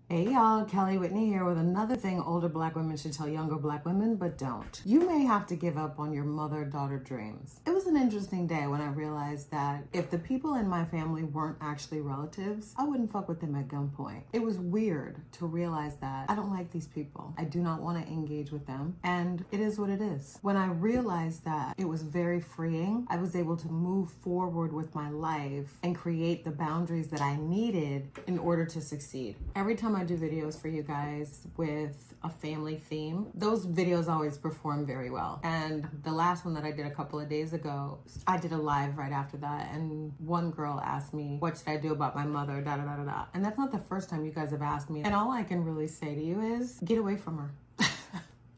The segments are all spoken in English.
Hey y'all, Kelly Whitney here with another thing older black women should tell younger black women, but don't. You may have to give up on your mother-daughter dreams. It was an interesting day when I realized that if the people in my family weren't actually relatives, I wouldn't fuck with them at gunpoint. It was weird to realize that I don't like these people. I do not want to engage with them, and it is what it is. When I realized that, it was very freeing. I was able to move forward with my life and create the boundaries that I needed in order to succeed. Every time I do videos for you guys with a family theme, those videos always perform very well. And the last one that I did a couple of days ago, I did a live right after that, and one girl asked me, what should I do about my mother, da da da da da. And that's not the first time you guys have asked me. And all I can really say to you is, get away from her.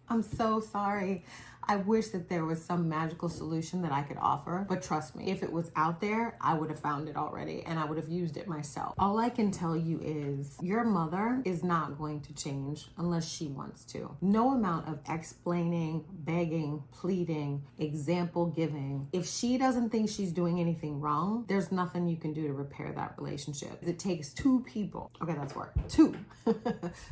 I'm so sorry. I wish that there was some magical solution that I could offer, but trust me, if it was out there, I would have found it already and I would have used it myself. All I can tell you is your mother is not going to change unless she wants to. No amount of explaining, begging, pleading, example giving. If she doesn't think she's doing anything wrong, there's nothing you can do to repair that relationship. It takes two people. Okay, that's four. Two.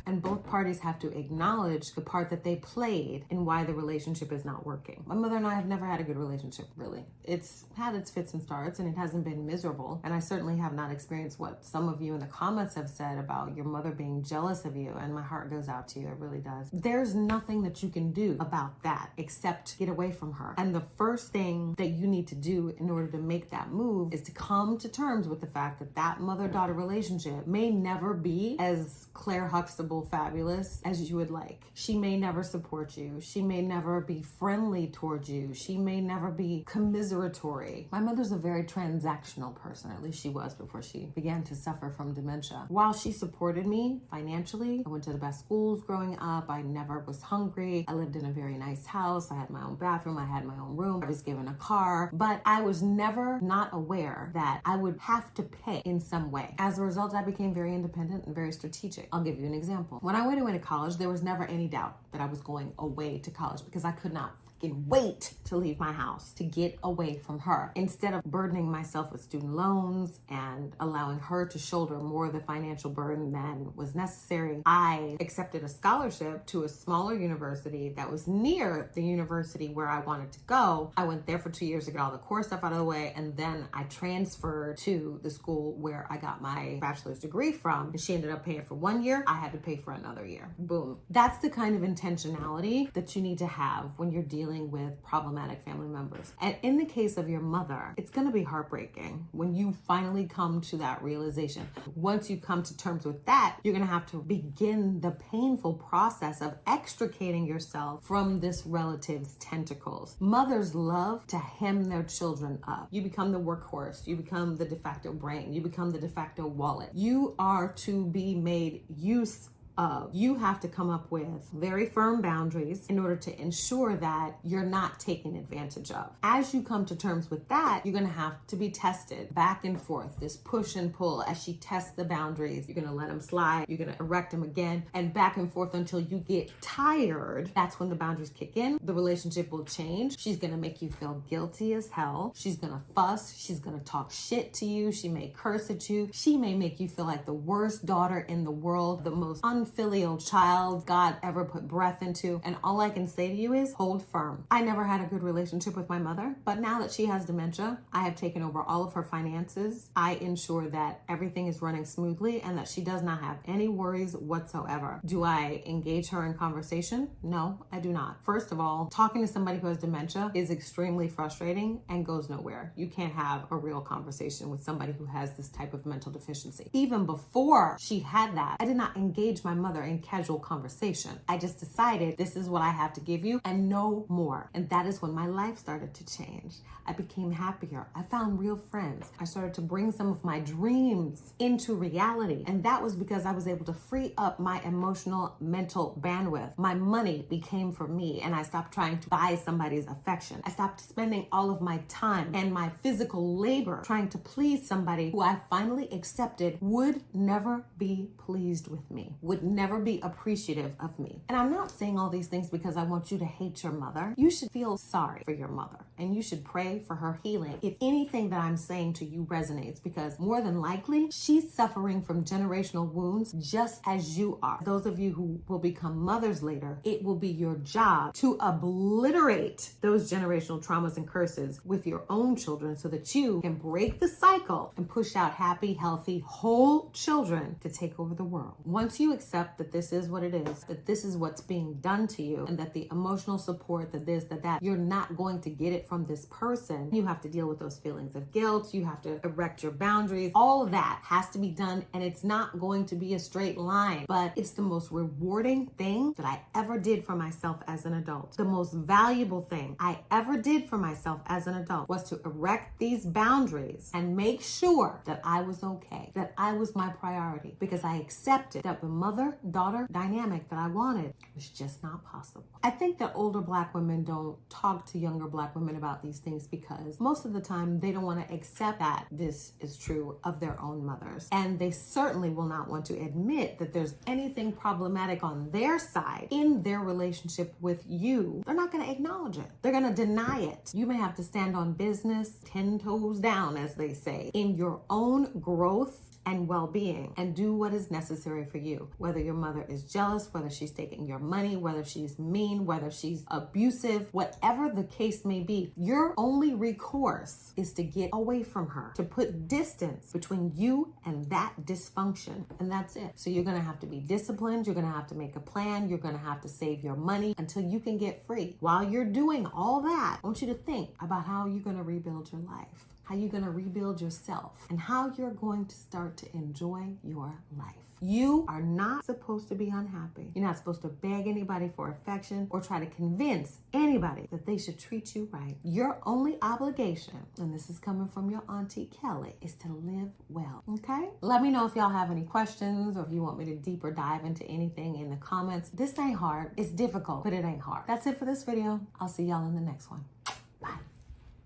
And both parties have to acknowledge the part that they played in why the relationship is not working. My mother and I have never had a good relationship, really. It's had its fits and starts, and it hasn't been miserable. And I certainly have not experienced what some of you in the comments have said about your mother being jealous of you, and my heart goes out to you. It really does. There's nothing that you can do about that except get away from her. And the first thing that you need to do in order to make that move is to come to terms with the fact that that mother-daughter relationship may never be as Claire Huxtable fabulous as you would like. She may never support you. She may never be friendly towards you. She may never be commiseratory. My mother's a very transactional person, at least she was before she began to suffer from dementia. While she supported me financially, I went to the best schools growing up. I never was hungry. I lived in a very nice house. I had my own bathroom. I had my own room. I was given a car, but I was never not aware that I would have to pay in some way. As a result, I became very independent and very strategic. I'll give you an example. When I went away to college, there was never any doubt that I was going away to college because I could not fucking wait to leave my house, to get away from her. Instead of burdening myself with student loans and allowing her to shoulder more of the financial burden than was necessary, I accepted a scholarship to a smaller university that was near the university where I wanted to go. I went there for 2 years to get all the core stuff out of the way, and then I transferred to the school where I got my bachelor's degree from, and she ended up paying for 1 year. I had to pay for another year. Boom. That's the kind of intentionality that you need to have when you're dealing with problematic family members. And in the case of your mother, it's going to be heartbreaking when you finally come to that realization. Once you come to terms with that, you're going to have to begin the painful process of extricating yourself from this relative's tentacles. Mothers love to hem their children up. You become the workhorse. You become the de facto brain. You become the de facto wallet. You are to be made use of. You have to come up with very firm boundaries in order to ensure that you're not taken advantage of. As you come to terms with that, you're going to have to be tested back and forth, this push and pull. As she tests the boundaries, you're going to let them slide, you're going to erect them again, and back and forth until you get tired. That's when the boundaries kick in. The relationship will change. She's going to make you feel guilty as hell. She's going to fuss. She's going to talk shit to you. She may curse at you. She may make you feel like the worst daughter in the world, the most unfilial child God ever put breath into. And all I can say to you is hold firm. I never had a good relationship with my mother, but now that she has dementia, I have taken over all of her finances. I ensure that everything is running smoothly and that she does not have any worries whatsoever. Do I engage her in conversation? No, I do not. First of all, talking to somebody who has dementia is extremely frustrating and goes nowhere. You can't have a real conversation with somebody who has this type of mental deficiency. Even before she had that, I did not engage my mother in casual conversation. I just decided this is what I have to give you and no more. And that is when my life started to change. I became happier. I found real friends. I started to bring some of my dreams into reality. And that was because I was able to free up my emotional, mental bandwidth. My money became for me, and I stopped trying to buy somebody's affection. I stopped spending all of my time and my physical labor trying to please somebody who I finally accepted would never be pleased with me, would never be appreciative of me. And I'm not saying all these things because I want you to hate your mother. You should feel sorry for your mother and you should pray for her healing if anything that I'm saying to you resonates, because more than likely she's suffering from generational wounds just as you are. Those of you who will become mothers later, it will be your job to obliterate those generational traumas and curses with your own children so that you can break the cycle and push out happy, healthy, whole children to take over the world. Once you accept that this is what it is, that this is what's being done to you, and that the emotional support, that this, that, you're not going to get it from this person, you have to deal with those feelings of guilt. You have to erect your boundaries. All of that has to be done, and it's not going to be a straight line, but it's the most rewarding thing that I ever did for myself as an adult. The most valuable thing I ever did for myself as an adult was to erect these boundaries and make sure that I was okay, that I was my priority, because I accepted that the mother-daughter dynamic that I wanted was just not possible. I think that older Black women don't talk to younger Black women about these things because most of the time they don't want to accept that this is true of their own mothers. And they certainly will not want to admit that there's anything problematic on their side in their relationship with you. They're not going to acknowledge it. They're going to deny it. You may have to stand on business 10 toes down, as they say, in your own growth and well-being, and do what is necessary for you. Whether your mother is jealous, whether she's taking your money, whether she's mean, whether she's abusive, whatever the case may be, your only recourse is to get away from her, to put distance between you and that dysfunction, and that's it. So you're gonna have to be disciplined, you're gonna have to make a plan, you're gonna have to save your money until you can get free. While you're doing all that, I want you to think about how you're gonna rebuild your life, how you're going to rebuild yourself, and how you're going to start to enjoy your life. You are not supposed to be unhappy. You're not supposed to beg anybody for affection or try to convince anybody that they should treat you right. Your only obligation, and this is coming from your Auntie Kelly, is to live well, okay? Let me know if y'all have any questions or if you want me to deeper dive into anything in the comments. This ain't hard. It's difficult, but it ain't hard. That's it for this video. I'll see y'all in the next one.